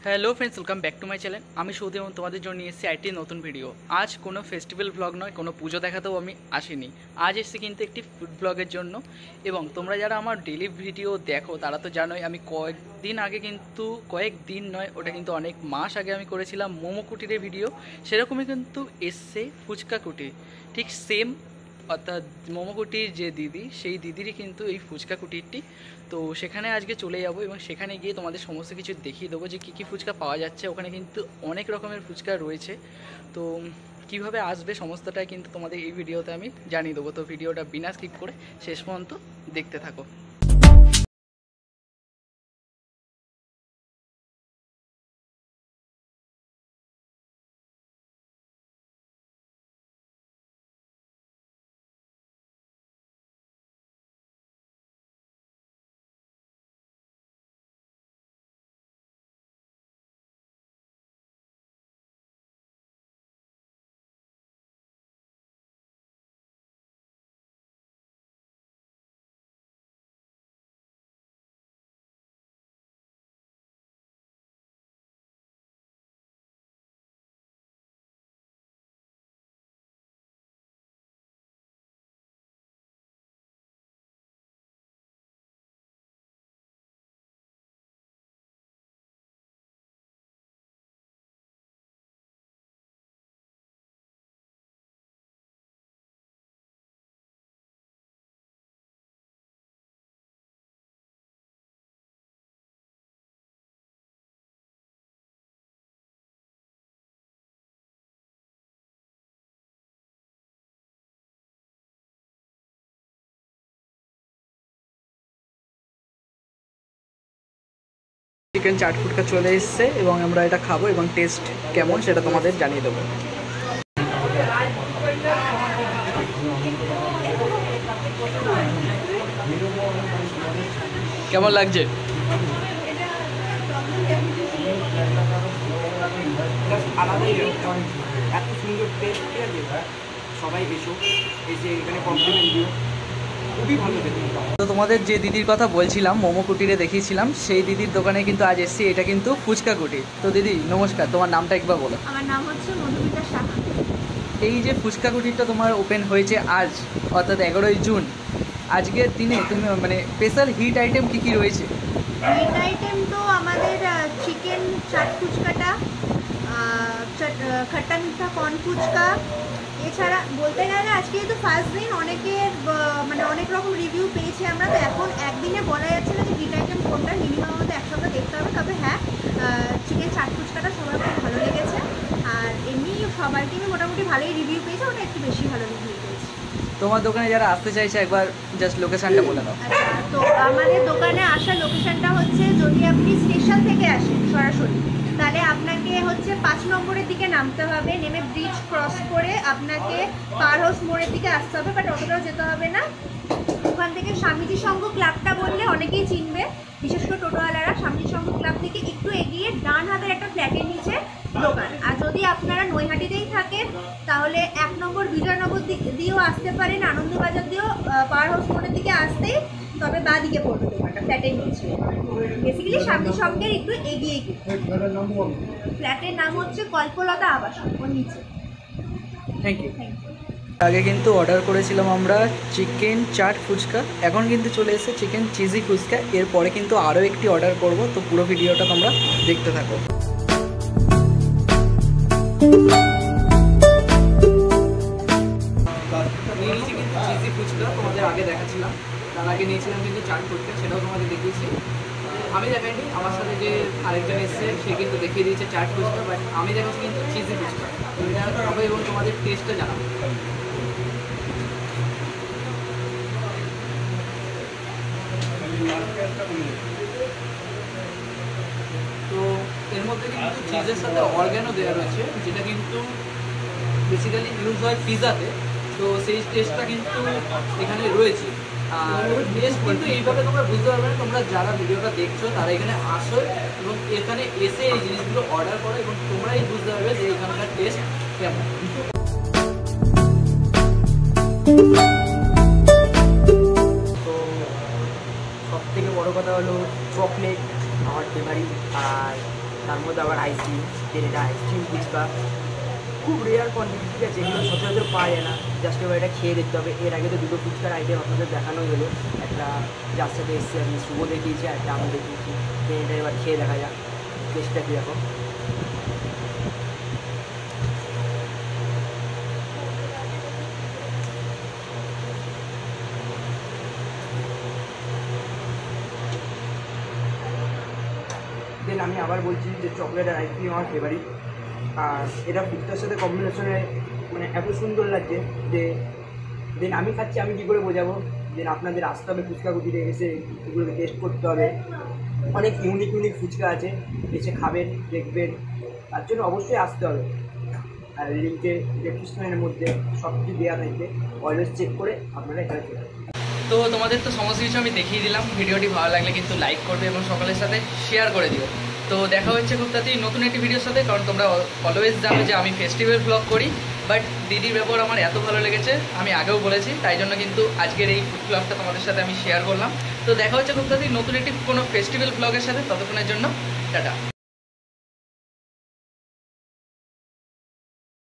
Hello friends, welcome back to my channel. আমি Saudi এবং তোমাদের জন্য নিয়ে এসেছি আরেকটি নতুন ভিডিও। আজ কোনো ফেস্টিভ্যাল ব্লগ নয়, কোনো পুজো দেখাতেও আমি আসিনি। আজ এসেছি কিন্তু একটি ফুড ব্লগের জন্য। এবং তোমরা যারা আমার ডেলি ভিডিও দেখো তারা তো জানোই আমি কয়েকদিন নয়, ওটা কিন্তু অনেক মাস আগে আমি করেছিলাম মোমো কুটিরের ভিডিও। সেরকমই কিন্তু এসছে ফুচকা কুটির, ঠিক সেম। অর্থাৎ মোমো কুটির যে দিদি, সেই দিদিরই কিন্তু এই ফুচকা কুটিরটি। তো সেখানে আজকে চলে যাব এবং সেখানে গিয়ে তোমাদের সমস্ত কিছু দেখিয়ে দেবো যে কী কী ফুচকা পাওয়া যাচ্ছে। ওখানে কিন্তু অনেক রকমের ফুচকা রয়েছে। তো কিভাবে আসবে সমস্তটাই কিন্তু তোমাদের এই ভিডিওতে আমি জানিয়ে দেবো। তো ভিডিওটা বিনা স্কিপ করে শেষ পর্যন্ত দেখতে থাকো। চিকেন চাট ফুটকা চলে এসছে এবং আমরা এটা খাবো এবং টেস্ট কেমন সেটা তোমাদের জানিয়ে দেবো। কেমন লাগছে? আলাদাই এত সুন্দর টেস্ট, ঠিক আছে? সবাই এসো, এসে এখানে কমপ্লিমেন্ট দিও, খুবই ভালো খেতে। তো তোমাদের যে দিদির কথা বলছিলাম, মোমো কুটিরে দেখিয়েছিলাম, সেই দিদির দোকানে কিন্তু আজ এসেছি। এটা কিন্তু ফুচকা কুটির। তো দিদি নমস্কার, তোমার নামটা একবার বলো। আমার নাম হচ্ছে মধুমিতা সাহা। এই যে ফুচকা কুটিরটা তোমার ওপেন হয়েছে আজ, অর্থাৎ 11ই জুন, আজকের দিনে তুমি মানে স্পেশাল হিট আইটেম কী কী রয়েছে? হিট আইটেম তো আমাদের চিকেন চাট ফুচকাটা, খট্টা মিঠা কর্ন ফুচকা। এছাড়া বলতে গেলে আজকে যেহেতু ফার্স্ট দিন, অনেকের মানে অনেক রকম রিভিউ পেয়েছি আমরা। তো এখন একদিনে বলা যাচ্ছে না যে হিট আইটেম কোনটা, মিনিমাম আমাদের এক সপ্তাহ দেখতে হবে। তবে হ্যাঁ, চিকেন চাট ফুচকাটা সবার খুব ভালো লেগেছে। আর এমনি সবার টিমে মোটামুটি ভালোই রিভিউ পেয়েছে, ওটা একটু বেশি ভালো রিভিউ পেয়েছে। তোমার দোকানে যারা আসতে চাইছে একবার জাস্ট লোকেশনটা বলে দাও। আচ্ছা, তো আমাদের দোকানে আসার লোকেশনটা হচ্ছে, যদি আপনি স্টেশন থেকে আসেন সরাসরি, তাহলে আপনাকে হচ্ছে 5 নম্বরের দিকে নামতে হবে। নেমে ব্রিজ ক্রস করে আপনাকে পার হাউস মোড়ের দিকে আসতে হবে, বাট অতটাও যেতে হবে না। ওখান থেকে স্বামীজি সংঘ ক্লাবটা বললে অনেকেই চিনবে, বিশেষ করে টোটোওয়ালারা। স্বামীজি সংঘ ক্লাব থেকে একটু এগিয়ে ডান হাতের একটা ফ্ল্যাটের নিচে দোকান। আর যদি আপনারা নৈহাটিতেই থাকেন তাহলে 1 নম্বর বিজয়নগর দিয়েও আসতে পারেন, আনন্দবাজার দিয়েও পাওয়ার হাউস মোড়ের দিকে আসতেই তবে বাঁ দিকে পড়বে দোকানটা, ফ্ল্যাটের নিচে। বেসিক্যালি স্বামীজি সংঘের একটু এগিয়ে গিয়ে ফ্ল্যাটের নাম হচ্ছে কল্পলতা আবাসন, ওর নিচে। Thank you. Thank you. আগে কিন্তু অর্ডার করেছিলাম আমরা চিকেন চাট ফুচকা, এখন কিন্তু চলে এসেছে চিকেন চিজি ফুচকা। এরপরে কিন্তু আরও একটি অর্ডার করব। তো পুরো ভিডিওটা তোমরা দেখতে থাকো। নিয়ে নিয়েছি কিন্তু চিজি ফুচকা, তোমাদের আগে দেখাচ্ছিলাম। তার আগে নিয়েছিলাম কিন্তু চাট ফুচকা, সেটাও তোমাদের দেখিয়েছি। আমি দেখাইনি, আমার সাথে যে আরেকজন এসছে সে কিন্তু দেখিয়ে দিয়েছে চাট ফুচকা, বাট আমি দেখাচ্ছি কিন্তু চিজি ফুচকা। তো এটা খাবো এবং তোমাদের টেস্টটা জানাবো। তো এর মধ্যে কিন্তু চিজের সাথে অর্গ্যানো দেওয়া রয়েছে, যেটা কিন্তু বেসিক্যালি ইউজ হয় পিৎজাতে। তো সেই টেস্টটা কিন্তু এখানে রয়েছে। আর টেস্ট কিন্তু এইভাবে তোমরা বুঝতে পারবে না, তোমরা যারা ভিডিওটা দেখছো তারা এখানে আসো এবং এখানে এসে এই জিনিসগুলো অর্ডার করো এবং তোমরাই বুঝতে পারবে যে এখানকার টেস্ট কেমন। তো সব থেকে বড় কথা হলো চকলেট আমার ফেভারিট। আর তার মধ্যে আবার আইসক্রিম, দেন এটা আইসক্রিম ফুচকা, খুব রেয়ার কোয়ান্টিটি, ঠিক আছে, এগুলো সচরাচর পাওয়া যায় না। জাস্ট এবার এটা খেয়ে দেখতে হবে। এর আগে তো দুটো ফুচকার আইটেম আপনাদের দেখানো হলো, একটা যার সাথে এসছে আমি শুভ দেখিয়েছি, একটা আমি দেখিয়েছি। দেন এটা এবার খেয়ে দেখা যাক টেস্টটা কীরকম। দেন আমি আবার বলছি যে চকলেট আর আইসক্রিম আমার ফেভারিট। আর এটা ফুচকার সাথে কম্বিনেশনে মানে এত সুন্দর লাগছে যে দেন আমি খাচ্ছি, আমি কী করে বোঝাবো। দেন আপনাদের আসতে হবে ফুচকা কুটিতে, এসে এগুলোকে টেস্ট করতে হবে। অনেক ইউনিক ইউনিক ফুচকা আছে, এসে খাবেন, দেখবেন, তার জন্য অবশ্যই আসতে হবে। আর লিঙ্কে ডেসক্রিপশনের মধ্যে সব কিছু দেওয়া থাকবে, অলওয়েজ চেক করে আপনারা এখানে চলে আসবেন। তো তোমাদের তো সমস্ত কিছু আমি দেখিয়ে দিলাম। ভিডিওটি ভালো লাগলে কিন্তু লাইক করবে এবং সকলের সাথে শেয়ার করে দিও। তো দেখা হচ্ছে খুব তাড়াতাড়ি নতুন একটি ভিডিওর সাথে, কারণ তোমরা অলওয়েজ জানো যে আমি ফেস্টিভ্যাল ব্লগ করি, বাট দিদির ব্যাপার আমার এত ভালো লেগেছে, আমি আগেও বলেছি, তাই জন্য কিন্তু আজকের এই ফুড ব্লগটা তোমাদের সাথে আমি শেয়ার করলাম। তো দেখা হচ্ছে খুব তাড়াতাড়ি নতুন একটি কোনো ফেস্টিভ্যাল ব্লগের সাথে, ততক্ষণের জন্য টাটা।